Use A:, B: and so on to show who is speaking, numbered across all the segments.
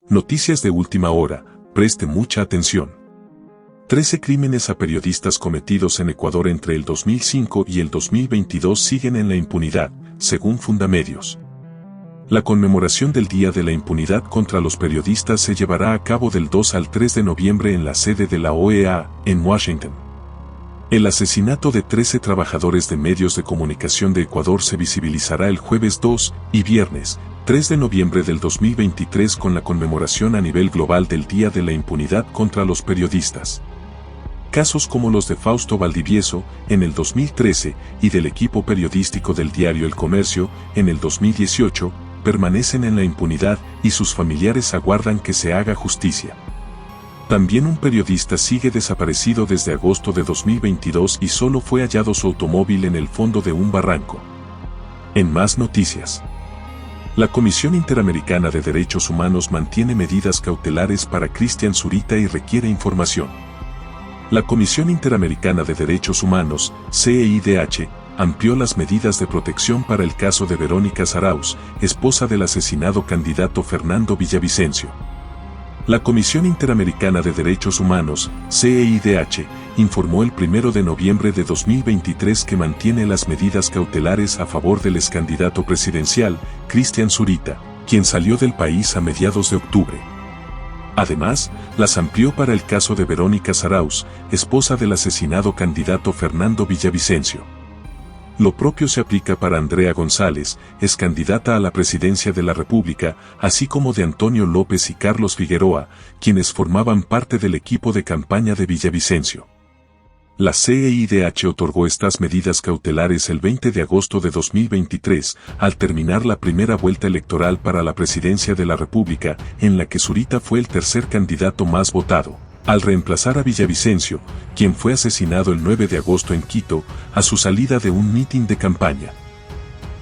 A: Noticias de última hora, preste mucha atención. 13 crímenes a periodistas cometidos en Ecuador entre el 2005 y el 2022 siguen en la impunidad, según Fundamedios. La conmemoración del Día de la Impunidad contra los periodistas se llevará a cabo del 2 al 3 de noviembre en la sede de la OEA, en Washington. El asesinato de 13 trabajadores de medios de comunicación de Ecuador se visibilizará el jueves 2 y viernes 3 de noviembre del 2023 con la conmemoración a nivel global del Día de la Impunidad contra los periodistas. Casos como los de Fausto Valdivieso, en el 2013, y del equipo periodístico del diario El Comercio, en el 2018, permanecen en la impunidad y sus familiares aguardan que se haga justicia. También un periodista sigue desaparecido desde agosto de 2022 y solo fue hallado su automóvil en el fondo de un barranco. En más noticias. La Comisión Interamericana de Derechos Humanos mantiene medidas cautelares para Cristian Zurita y requiere información. La Comisión Interamericana de Derechos Humanos, CEIDH, amplió las medidas de protección para el caso de Verónica Zarauz, esposa del asesinado candidato Fernando Villavicencio. La Comisión Interamericana de Derechos Humanos, CEIDH, informó el 1 de noviembre de 2023 que mantiene las medidas cautelares a favor del excandidato presidencial, Cristian Zurita, quien salió del país a mediados de octubre. Además, las amplió para el caso de Verónica Zarauz, esposa del asesinado candidato Fernando Villavicencio. Lo propio se aplica para Andrea González, excandidata a la presidencia de la República, así como de Antonio López y Carlos Figueroa, quienes formaban parte del equipo de campaña de Villavicencio. La CEIDH otorgó estas medidas cautelares el 20 de agosto de 2023, al terminar la primera vuelta electoral para la presidencia de la República, en la que Zurita fue el tercer candidato más votado, al reemplazar a Villavicencio, quien fue asesinado el 9 de agosto en Quito, a su salida de un mitin de campaña.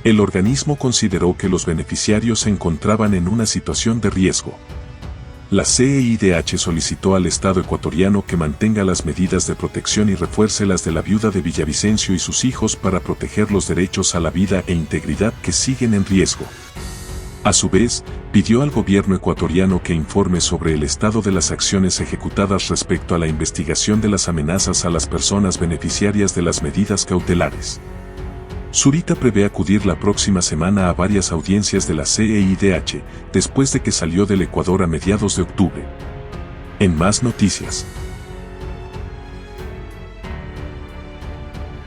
A: El organismo consideró que los beneficiarios se encontraban en una situación de riesgo. La CEIDH solicitó al Estado ecuatoriano que mantenga las medidas de protección y refuerce las de la viuda de Villavicencio y sus hijos para proteger los derechos a la vida e integridad que siguen en riesgo. A su vez, pidió al gobierno ecuatoriano que informe sobre el estado de las acciones ejecutadas respecto a la investigación de las amenazas a las personas beneficiarias de las medidas cautelares. Zurita prevé acudir la próxima semana a varias audiencias de la CEIDH, después de que salió del Ecuador a mediados de octubre. En más noticias.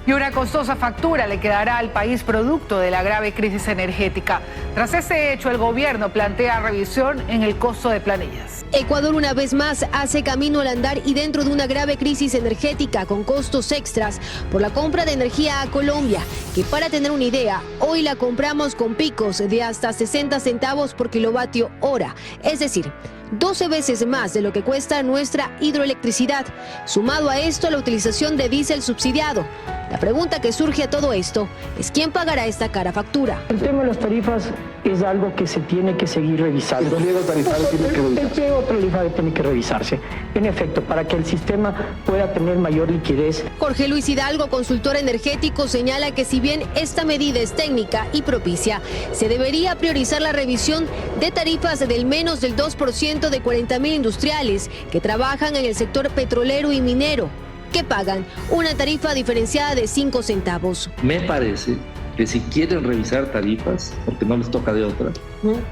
B: Y una costosa factura le quedará al país producto de la grave crisis energética. Tras este hecho, el gobierno plantea revisión en el costo de planillas.
C: Ecuador una vez más hace camino al andar y dentro de una grave crisis energética con costos extras por la compra de energía a Colombia, que para tener una idea, hoy la compramos con picos de hasta 60 centavos por kilovatio hora, es decir, 12 veces más de lo que cuesta nuestra hidroelectricidad. Sumado a esto, la utilización de diésel subsidiado. La pregunta que surge a todo esto es ¿quién pagará esta cara factura?
D: El tema de las tarifas es algo que se tiene que seguir revisando.
E: El pliego tarifario tiene que revisarse.
D: El pliego tarifario tiene que revisarse, en efecto, para que el sistema pueda tener mayor liquidez.
C: Jorge Luis Hidalgo, consultor energético, señala que si bien esta medida es técnica y propicia, se debería priorizar la revisión de tarifas del menos del 2% de 40.000 industriales que trabajan en el sector petrolero y minero, que pagan una tarifa diferenciada de 5 centavos.
F: Me parece que si quieren revisar tarifas, porque no les toca de otra,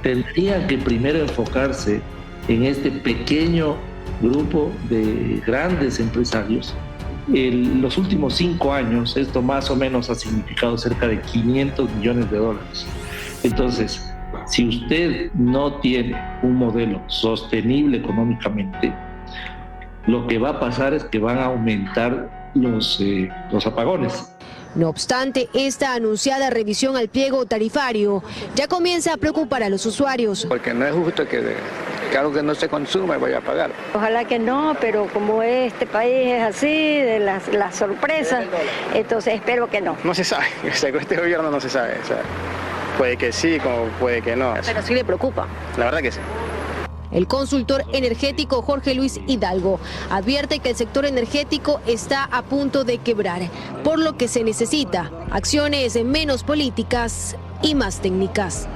F: tendrían que primero enfocarse en este pequeño grupo de grandes empresarios. En los últimos 5 años, esto más o menos ha significado cerca de 500 millones de dólares. Entonces, si usted no tiene un modelo sostenible económicamente, lo que va a pasar es que van a aumentar los apagones.
C: No obstante, esta anunciada revisión al pliego tarifario ya comienza a preocupar a los usuarios.
E: Porque no es justo que algo que no se consume vaya a pagar.
G: Ojalá que no, pero como este país es así, de las sorpresas, entonces espero que no.
E: No se sabe, o sea, con este gobierno no se sabe. O sea, puede que sí, como puede que no.
C: Pero sí le preocupa.
E: La verdad que sí.
C: El consultor energético Jorge Luis Hidalgo advierte que el sector energético está a punto de quebrar, por lo que se necesita acciones menos políticas y más técnicas.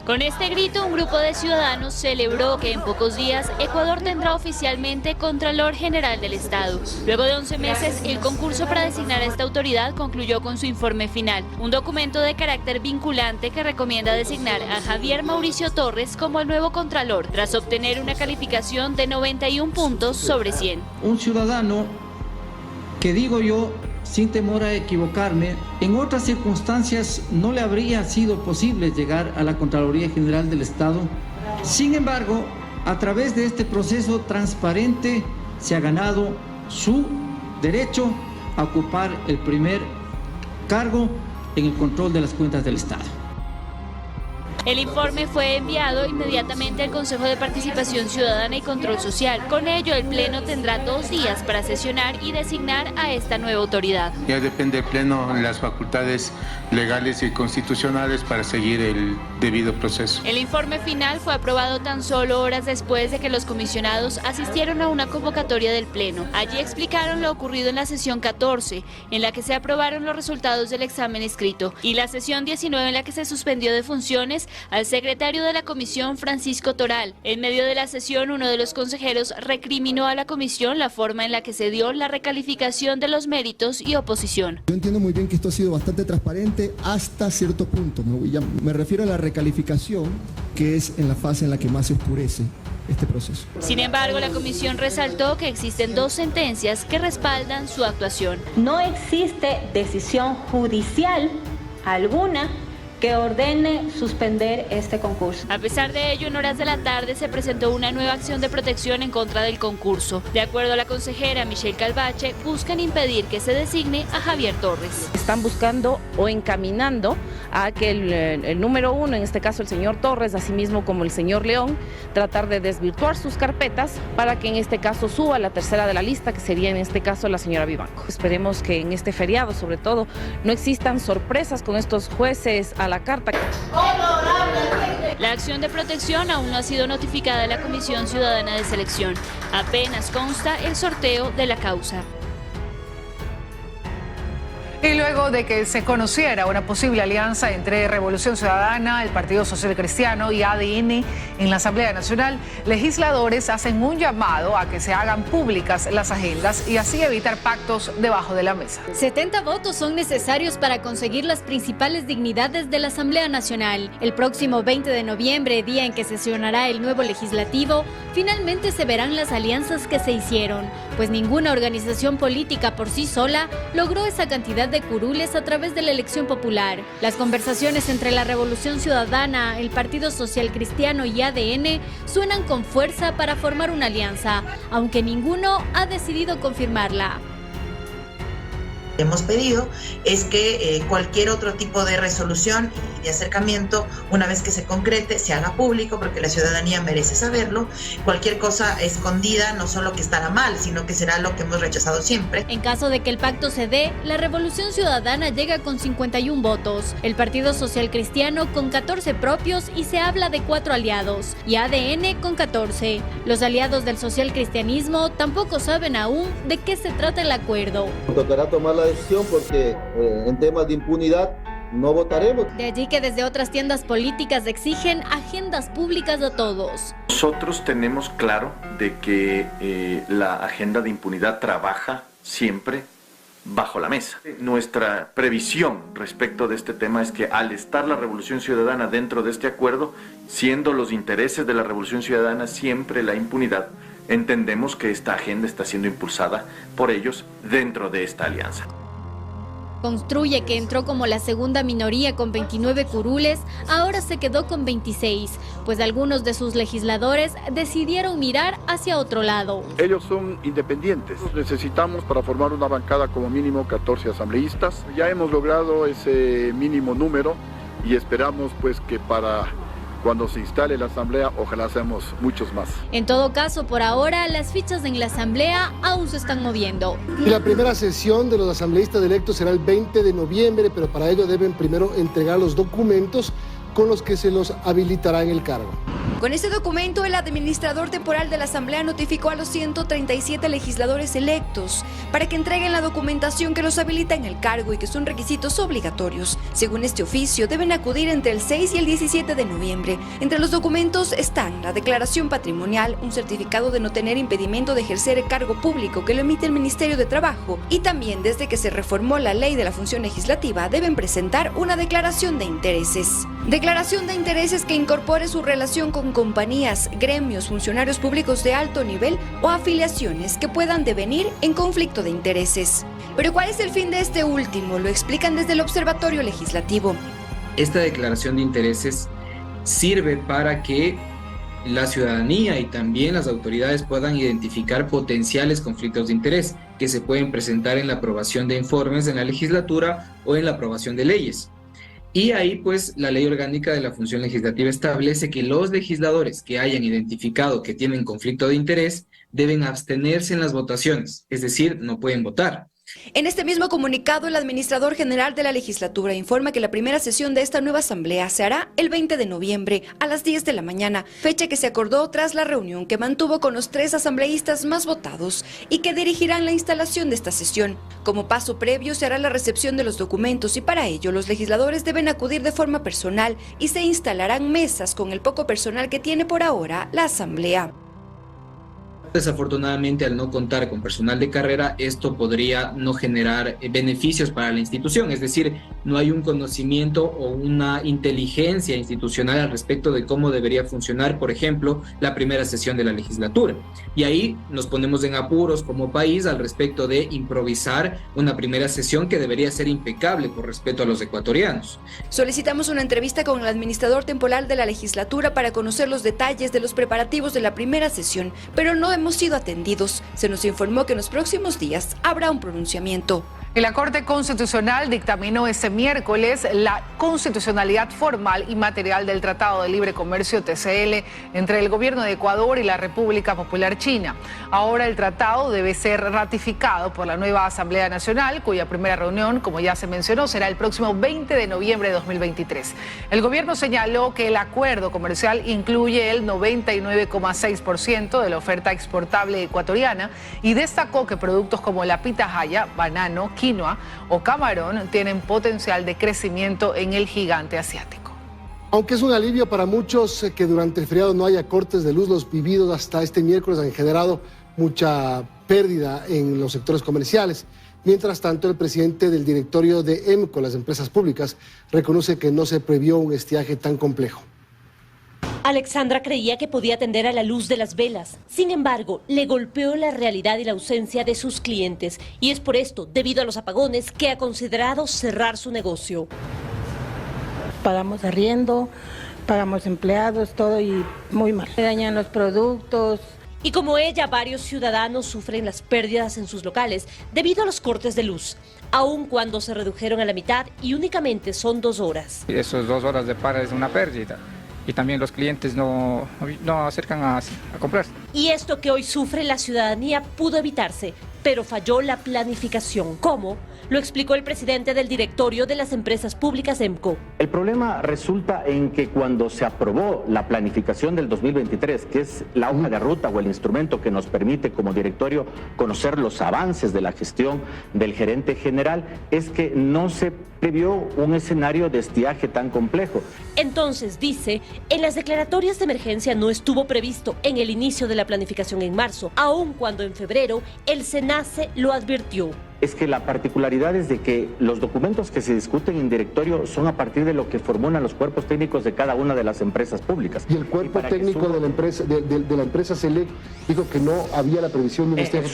H: Con este grito, un grupo de ciudadanos celebró que en pocos días Ecuador tendrá oficialmente Contralor General del Estado. Luego de 11 meses, el concurso para designar a esta autoridad concluyó con su informe final, un documento de carácter vinculante que recomienda designar a Javier Mauricio Torres como el nuevo Contralor, tras obtener una calificación de 91 puntos sobre 100.
I: Un ciudadano que, digo yo, sin temor a equivocarme, en otras circunstancias no le habría sido posible llegar a la Contraloría General del Estado. Sin embargo, a través de este proceso transparente se ha ganado su derecho a ocupar el primer cargo en el control de las cuentas del Estado.
H: El informe fue enviado inmediatamente al Consejo de Participación Ciudadana y Control Social. Con ello, el Pleno tendrá 2 días para sesionar y designar a esta nueva autoridad.
J: Ya depende del Pleno las facultades legales y constitucionales para seguir el debido proceso.
H: El informe final fue aprobado tan solo horas después de que los comisionados asistieron a una convocatoria del Pleno. Allí explicaron lo ocurrido en la sesión 14, en la que se aprobaron los resultados del examen escrito, y la sesión 19, en la que se suspendió de funciones al secretario de la comisión, Francisco Toral. En medio de la sesión, uno de los consejeros recriminó a la comisión la forma en la que se dio la recalificación de los méritos y oposición.
K: Yo entiendo muy bien que esto ha sido bastante transparente hasta cierto punto. Me refiero a la recalificación, que es en la fase en la que más se oscurece este proceso.
H: Sin embargo, la comisión resaltó que existen 2 sentencias que respaldan su actuación.
L: No existe decisión judicial alguna que ordene suspender este concurso.
H: A pesar de ello, en horas de la tarde se presentó una nueva acción de protección en contra del concurso. De acuerdo a la consejera Michelle Calvache, buscan impedir que se designe a Javier Torres.
M: Están buscando o encaminando a que el número 1, en este caso el señor Torres, asimismo como el señor León, tratar de desvirtuar sus carpetas para que en este caso suba la tercera de la lista, que sería en este caso la señora Vivanco. Esperemos que en este feriado, sobre todo, no existan sorpresas con estos jueces a la carta.
H: La acción de protección aún no ha sido notificada a la Comisión Ciudadana de Selección. Apenas consta el sorteo de la causa.
B: Y luego de que se conociera una posible alianza entre Revolución Ciudadana, el Partido Social Cristiano y ADN en la Asamblea Nacional, legisladores hacen un llamado a que se hagan públicas las agendas y así evitar pactos debajo de la mesa.
N: 70 votos son necesarios para conseguir las principales dignidades de la Asamblea Nacional. El próximo 20 de noviembre, día en que sesionará el nuevo legislativo, finalmente se verán las alianzas que se hicieron, pues ninguna organización política por sí sola logró esa cantidad de curules a través de la elección popular. Las conversaciones entre la Revolución Ciudadana, el Partido Social Cristiano y ADN suenan con fuerza para formar una alianza, aunque ninguno ha decidido confirmarla.
O: Hemos pedido es que cualquier otro tipo de resolución y de acercamiento, una vez que se concrete, se haga público, porque la ciudadanía merece saberlo. Cualquier cosa escondida no solo que estará mal, sino que será lo que hemos rechazado siempre.
N: En caso de que el pacto se dé, la Revolución Ciudadana llega con 51 votos, el Partido Social Cristiano con 14 propios y se habla de 4 aliados, y ADN con 14. Los aliados del social cristianismo tampoco saben aún de qué se trata el acuerdo.
P: Tocará tomar la decisión porque en temas de impunidad no votaremos.
N: De allí que desde otras tiendas políticas exigen agendas públicas a todos.
Q: Nosotros tenemos claro de que la agenda de impunidad trabaja siempre bajo la mesa. Nuestra previsión respecto de este tema es que al estar la Revolución Ciudadana dentro de este acuerdo, siendo los intereses de la Revolución Ciudadana siempre la impunidad, entendemos que esta agenda está siendo impulsada por ellos dentro de esta alianza.
N: Construye, que entró como la segunda minoría con 29 curules, ahora se quedó con 26, pues algunos de sus legisladores decidieron mirar hacia otro lado.
R: Ellos son independientes. Necesitamos para formar una bancada como mínimo 14 asambleístas. Ya hemos logrado ese mínimo número y esperamos pues que para cuando se instale la asamblea, ojalá seamos muchos más.
N: En todo caso, por ahora, las fichas en la asamblea aún se están moviendo.
S: Y la primera sesión de los asambleístas electos será el 20 de noviembre, pero para ello deben primero entregar los documentos con los que se los habilitará en el cargo.
T: Con este documento, el administrador temporal de la Asamblea notificó a los 137 legisladores electos para que entreguen la documentación que los habilita en el cargo y que son requisitos obligatorios. Según este oficio, deben acudir entre el 6 y el 17 de noviembre. Entre los documentos están la declaración patrimonial, un certificado de no tener impedimento de ejercer el cargo público que lo emite el Ministerio de Trabajo, y también desde que se reformó la ley de la función legislativa deben presentar una declaración de intereses. Declaración de intereses que incorpore su relación con compañías, gremios, funcionarios públicos de alto nivel o afiliaciones que puedan devenir en conflicto de intereses. Pero ¿cuál es el fin de este último? Lo explican desde el Observatorio Legislativo.
U: Esta declaración de intereses sirve para que la ciudadanía y también las autoridades puedan identificar potenciales conflictos de interés que se pueden presentar en la aprobación de informes en la legislatura o en la aprobación de leyes. Y ahí, pues, la Ley Orgánica de la Función Legislativa establece que los legisladores que hayan identificado que tienen conflicto de interés deben abstenerse en las votaciones, es decir, no pueden votar.
T: En este mismo comunicado, el administrador general de la legislatura informa que la primera sesión de esta nueva asamblea se hará el 20 de noviembre a las 10 de la mañana, fecha que se acordó tras la reunión que mantuvo con los 3 asambleístas más votados y que dirigirán la instalación de esta sesión. Como paso previo se hará la recepción de los documentos y para ello los legisladores deben acudir de forma personal y se instalarán mesas con el poco personal que tiene por ahora la asamblea.
U: Desafortunadamente, al no contar con personal de carrera, esto podría no generar beneficios para la institución, es decir, no hay un conocimiento o una inteligencia institucional al respecto de cómo debería funcionar, por ejemplo, la primera sesión de la legislatura. Y ahí nos ponemos en apuros como país al respecto de improvisar una primera sesión que debería ser impecable por respeto a los ecuatorianos.
T: Solicitamos una entrevista con el administrador temporal de la legislatura para conocer los detalles de los preparativos de la primera sesión, pero no hemos sido atendidos. Se nos informó que en los próximos días habrá un pronunciamiento.
B: Y la Corte Constitucional dictaminó este miércoles la constitucionalidad formal y material del Tratado de Libre Comercio TCL entre el Gobierno de Ecuador y la República Popular China. Ahora el tratado debe ser ratificado por la nueva Asamblea Nacional, cuya primera reunión, como ya se mencionó, será el próximo 20 de noviembre de 2023. El gobierno señaló que el acuerdo comercial incluye el 99,6% de la oferta exportable ecuatoriana y destacó que productos como la pitahaya, banano, quinoa o camarón tienen potencial de crecimiento en el gigante asiático.
S: Aunque es un alivio para muchos que durante el feriado no haya cortes de luz, los vividos hasta este miércoles han generado mucha pérdida en los sectores comerciales. Mientras tanto, el presidente del directorio de EMCO, las empresas públicas, reconoce que no se previó un estiaje tan complejo.
V: Alexandra creía que podía atender a la luz de las velas. Sin embargo, le golpeó la realidad y la ausencia de sus clientes. Y es por esto, debido a los apagones, que ha considerado cerrar su negocio.
W: Pagamos arriendo, pagamos empleados, todo y muy mal. Se dañan los productos.
V: Y como ella, varios ciudadanos sufren las pérdidas en sus locales debido a los cortes de luz, aun cuando se redujeron a la mitad y únicamente son 2 horas.
X: Esas 2 horas de paro es una pérdida. Y también los clientes no acercan a comprar.
V: Y esto que hoy sufre la ciudadanía pudo evitarse, pero falló la planificación. ¿Cómo? Lo explicó el presidente del directorio de las empresas públicas EMCO.
Y: El problema resulta en que cuando se aprobó la planificación del 2023, que es la hoja de ruta o el instrumento que nos permite como directorio conocer los avances de la gestión del gerente general, es que no se previó un escenario de estiaje tan complejo.
V: Entonces, dice, en las declaratorias de emergencia no estuvo previsto en el inicio de la planificación en marzo, aun cuando en febrero el SENACE lo advirtió.
Y: Es que la particularidad es de que los documentos que se discuten en directorio son a partir de lo que formulan los cuerpos técnicos de cada una de las empresas públicas.
S: Y el cuerpo técnico de la empresa SELEC dijo que no había la previsión de un estiaje.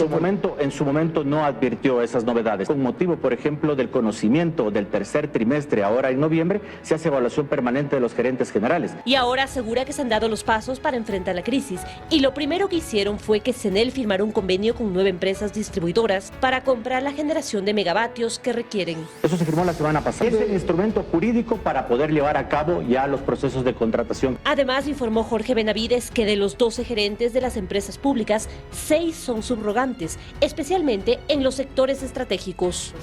Y: En su momento no advirtió esas novedades. Con motivo, por ejemplo, del conocimiento del tercer trimestre, ahora en noviembre, se hace evaluación permanente de los gerentes generales.
V: Y ahora asegura que se han dado los pasos para enfrentar la crisis. Y lo primero que hicieron fue que CENEL firmara un convenio con 9 empresas distribuidoras para comprar la generación de megavatios que requieren.
Y: Eso se firmó la semana pasada. Es el instrumento jurídico para poder llevar a cabo ya los procesos de contratación.
V: Además, informó Jorge Benavides que de los 12 gerentes de las empresas públicas, 6 son subrogantes, especialmente en los sectores estratégicos.